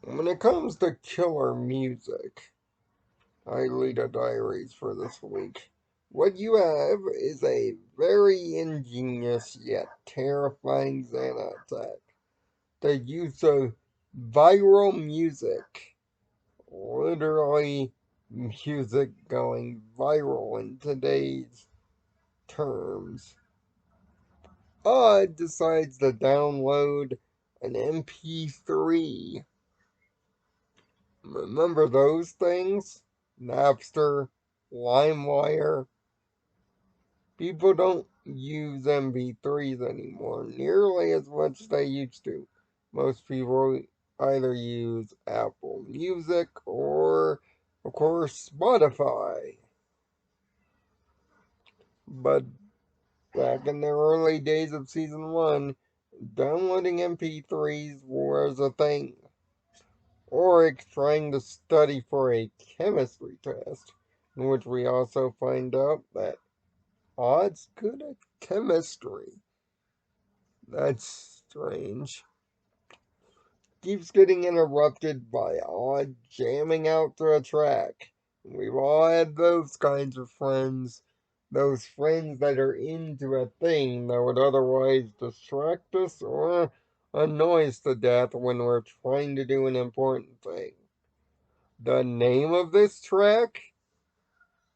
When it comes to killer music, Aelita Diaries for this week, what you have is a very ingenious yet terrifying Xana attack. The use of viral music, literally music going viral in today's terms. Odd decides to download an MP3. Remember those things? Napster, LimeWire. People don't use MP3s anymore nearly as much as they used to. Most people either use Apple Music or, of course, Spotify. But back in the early days of Season 1, downloading MP3s was a thing. Oryx trying to study for a chemistry test, in which we also find out that Odd's good at chemistry. That's strange. Keeps getting interrupted by Odd jamming out to a track. We've all had those kinds of friends. Those friends that are into a thing that would otherwise distract us or annoy us to death when we're trying to do an important thing. The name of this track?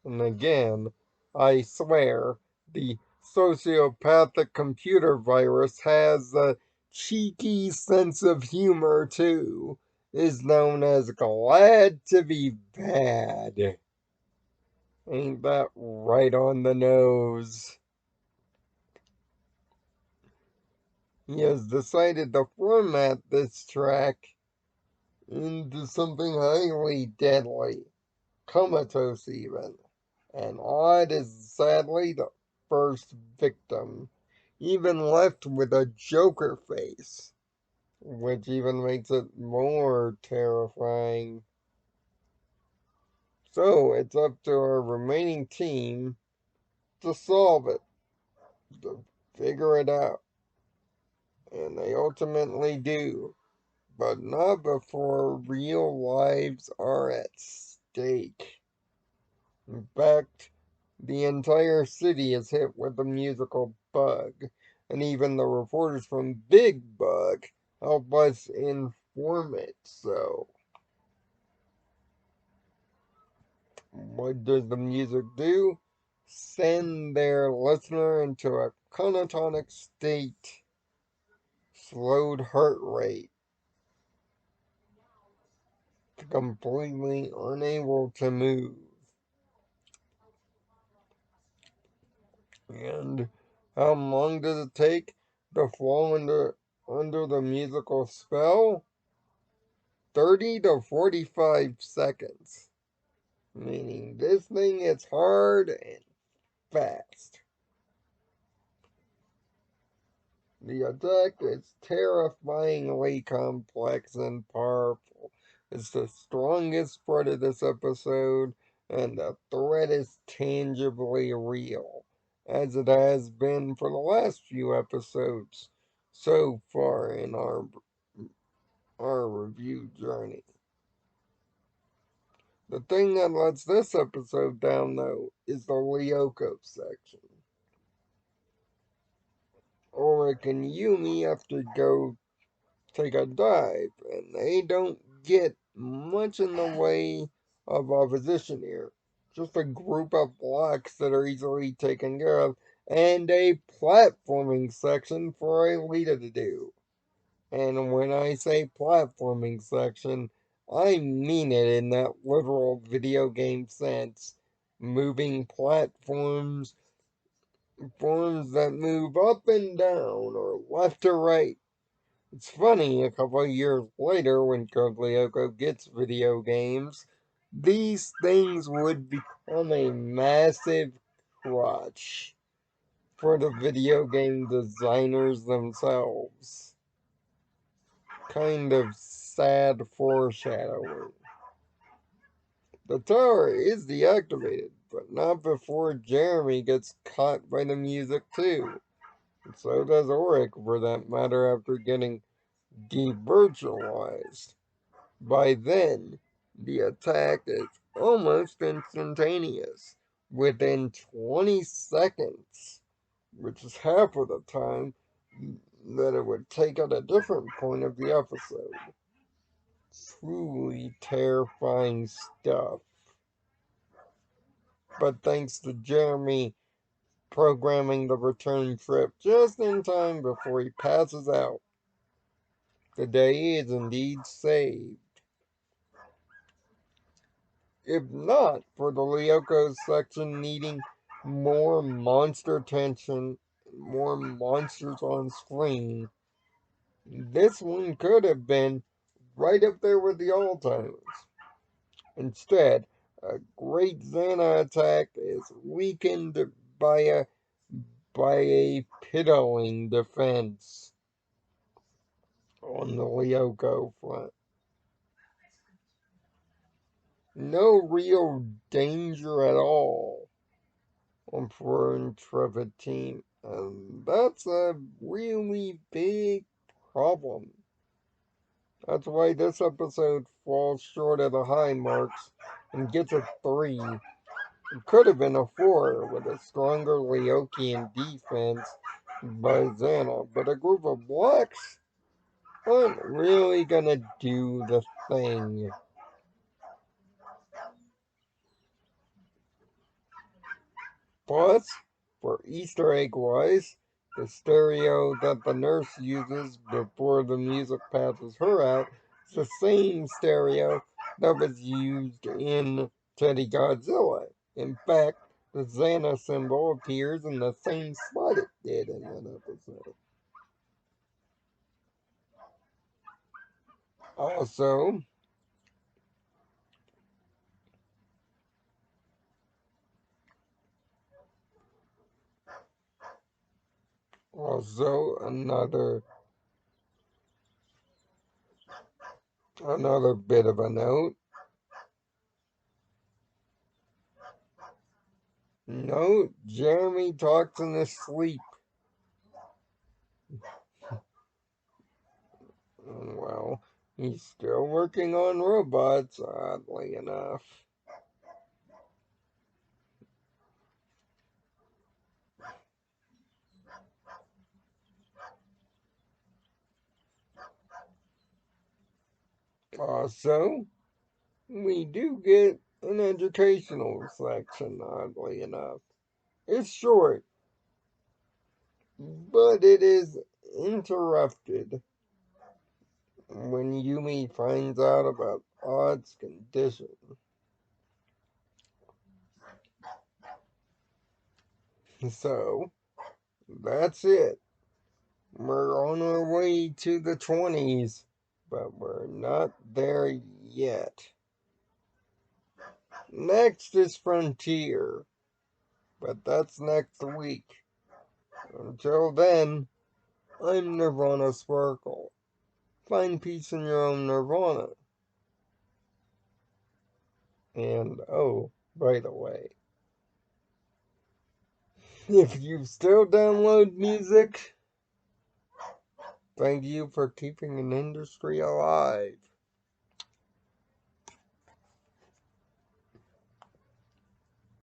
And again, I swear, the sociopathic computer virus has a cheeky sense of humor too, is known as Glad to Be Bad. Ain't that right on the nose? He has decided to format this track into something highly deadly, comatose even. And Odd is sadly the first victim, even left with a Joker face, which even makes it more terrifying. So it's up to our remaining team to solve it, to figure it out. And they ultimately do, but not before real lives are at stake. In fact, the entire city is hit with the musical bug, and even the reporters from Big Bug help us inform it. So, what does the music do? Send their listener into a catatonic state, slowed heart rate, completely unable to move. And how long does it take to fall under the musical spell? 30 to 45 seconds. Meaning this thing is hard and fast. The attack is terrifyingly complex and powerful. It's the strongest part of this episode, and the threat is tangibly real, as it has been for the last few episodes so far in our review journey. The thing that lets this episode down, though, is the Lyoko section. Ulrich and Yumi have to go take a dive, and they don't get much in the way of opposition here. Just a group of blocks that are easily taken care of, and a platforming section for Aelita to do. And when I say platforming section, I mean it in that literal video game sense. Moving platforms, forms that move up and down or left to right. It's funny, a couple of years later, when Code Lyoko gets video games, these things would become a massive crutch for the video game designers themselves. Kind of sad foreshadowing. The tower is deactivated, but not before Jeremy gets caught by the music too. And so does Auric, for that matter, after getting devirtualized. By then, the attack is almost instantaneous, within 20 seconds, which is half of the time that it would take at a different point of the episode. Truly terrifying stuff. But thanks to Jeremy programming the return trip just in time before he passes out, the day is indeed saved. If not for the Lyoko section needing more monster tension, more monsters on screen, this one could have been right up there with the all-timers. Instead, a great Xana attack is weakened by a piddling defense on the Lyoko front. No real danger at all for an intrepid team, and that's a really big problem. That's why this episode falls short of the high marks and gets a 3. It could have been a 4 with a stronger Lyokian defense by Xana, but a group of blacks aren't really gonna do the thing. Plus, for Easter egg wise, the stereo that the nurse uses before the music passes her out is the same stereo that was used in Teddy Godzilla. In fact, the Xana symbol appears in the same spot it did in that episode. Also, another bit of a note. Note, Jeremy talks in his sleep. Well, he's still working on robots, oddly enough. Also, we do get an educational section, oddly enough. It's short, but it is interrupted when Yumi finds out about Odd's condition. So, that's it. We're on our way to the 20s, but we're not there yet. Next is Frontier, but that's next week. Until then, I'm Nirvana Sparkle. Find peace in your own Nirvana. And, oh, by the way, if you still download music, thank you for keeping an industry alive.